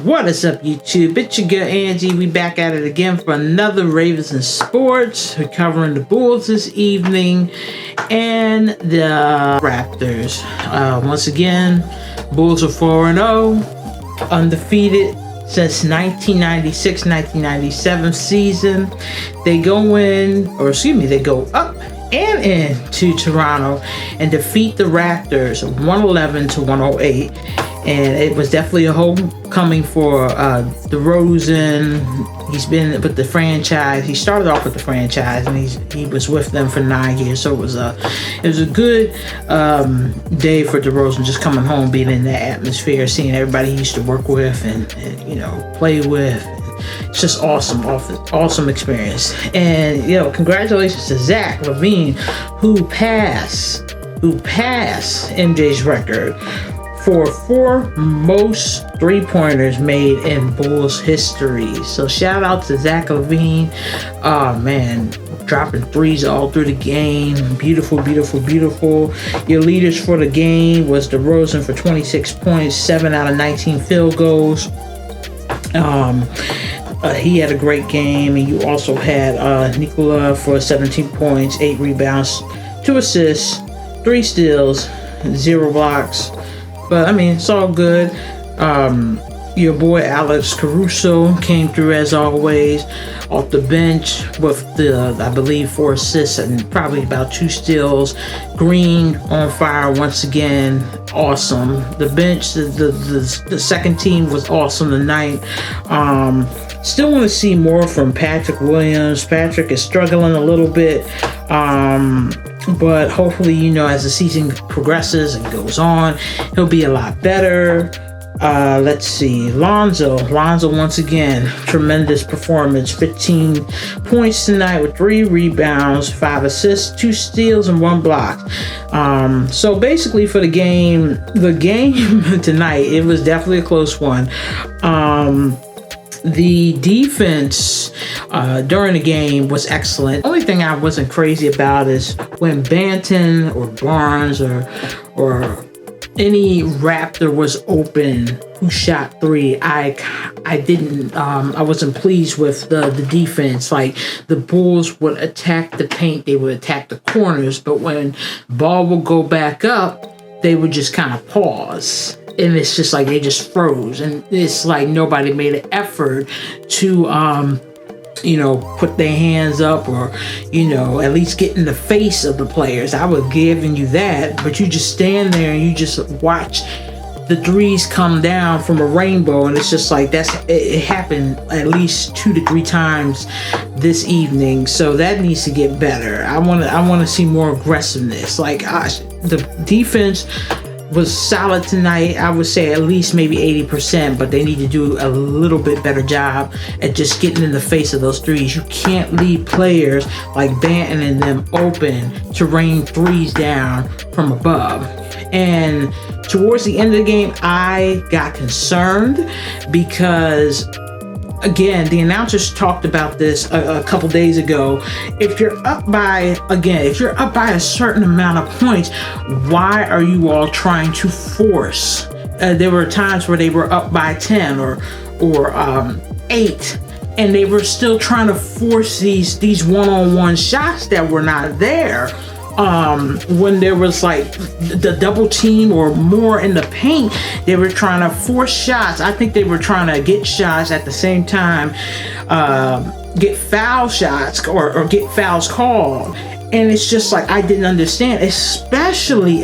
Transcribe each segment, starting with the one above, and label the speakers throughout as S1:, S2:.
S1: What is up, YouTube? It's your girl Angie. We back at it again for another Ravens and Sports. We're covering the Bulls this evening and the Raptors. Once again, Bulls are 4-0, undefeated since 1996-1997 season. They go up and into Toronto and defeat the Raptors 111-108. And it was definitely a homecoming for DeRozan. He's been with the franchise. He started off with the franchise, and he was with them for 9 years. So it was a good day for DeRozan, just coming home, being in that atmosphere, seeing everybody he used to work with and play with. It's just awesome experience. And congratulations to Zach LaVine, who passed MJ's record for 4 most 3-pointers made in Bulls history. So shout out to Zach LaVine. Oh man, dropping threes all through the game. Beautiful. Your leaders for the game was DeRozan for 26 points, 7 out of 19 field goals. He had a great game, and you also had Nikola for 17 points, 8 rebounds, 2 assists, 3 steals, 0 blocks. But I mean, it's all good. Your boy Alex Caruso came through as always off the bench with I believe 4 assists and probably about 2 steals. Green on fire once again. Awesome. The bench, the second team was awesome tonight. Still want to see more from Patrick Williams. Patrick is struggling a little bit. But hopefully, as the season progresses and goes on, he'll be a lot better. Let's see. Lonzo once again, tremendous performance. 15 points tonight with 3 rebounds, 5 assists, 2 steals, and 1 block. So basically for the game tonight, it was definitely a close one. The defense during the game was excellent. Only thing I wasn't crazy about is when Banton or Barnes or any Raptor was open who shot 3. I wasn't pleased with the defense. Like, the Bulls would attack the paint, they would attack the corners, but when ball would go back up, they would just kind of pause. And it's just like they just froze, and it's like nobody made an effort to put their hands up or at least get in the face of the players. I would giving you that, but you just stand there and you just watch the threes come down from a rainbow, and it's just like it happened at least 2 to 3 times this evening. So that needs to get better. I want to see more aggressiveness. Like, the defense was solid tonight. I would say at least maybe 80%, but they need to do a little bit better job at just getting in the face of those threes. You can't leave players like Banton and them open to rain threes down from above. And towards the end of the game, I got concerned because, again, the announcers talked about this a couple days ago. If you're up by a certain amount of points, why are you all trying to force? There were times where they were up by 10 or 8, and they were still trying to force these one-on-one shots that were not there. When there was like the double team or more in the paint, they were trying to force shots. I think they were trying to get shots at the same time, get foul shots or get fouls called. And it's just like, I didn't understand, especially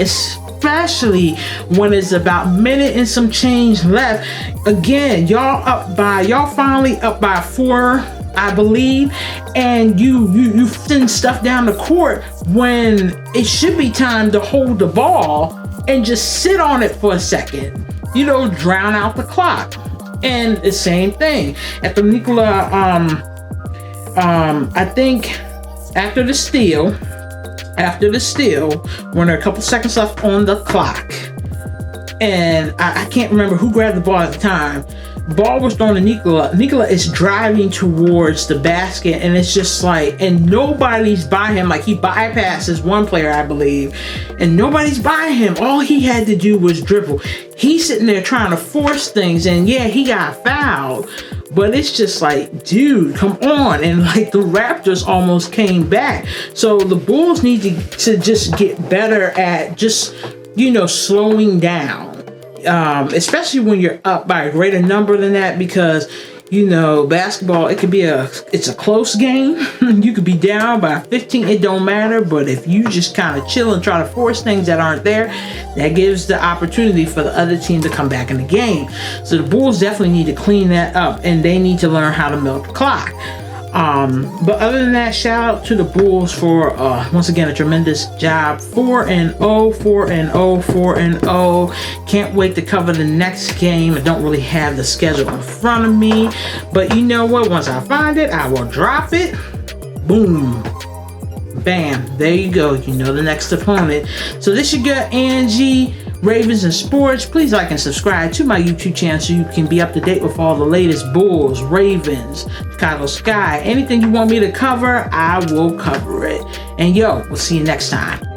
S1: when it's about minute and some change left. Again, y'all finally up by 4, I believe, and you send stuff down the court when it should be time to hold the ball and just sit on it for a second, drown out the clock. And the same thing after Nikola, I think after the steal, when there are a couple seconds left on the clock, and I can't remember who grabbed the ball at the time, ball was thrown to Nikola. Nikola is driving towards the basket, and it's just like, and nobody's by him. Like, he bypasses one player, I believe, and nobody's by him. All he had to do was dribble. He's sitting there trying to force things, and yeah, he got fouled. But it's just like, dude, come on. And like, the Raptors almost came back. So the Bulls need to just get better at just, slowing down. Especially when you're up by a greater number than that, because basketball, it's a close game. You could be down by 15, it don't matter. But if you just kind of chill and try to force things that aren't there, that gives the opportunity for the other team to come back in the game. So the Bulls definitely need to clean that up, and they need to learn how to milk the clock. But other than that, shout out to the Bulls for once again a tremendous job. 4-0, 4-0, 4-0. Can't wait to cover the next game. I don't really have the schedule in front of me, but you know what? Once I find it, I will drop it. Boom. Bam. There you go. The next opponent. So this your girl Angie, Ravens and Sports. Please like and subscribe to my YouTube channel so you can be up to date with all the latest Bulls, Ravens, Chicago Sky. Anything you want me to cover, I will cover it. And we'll see you next time.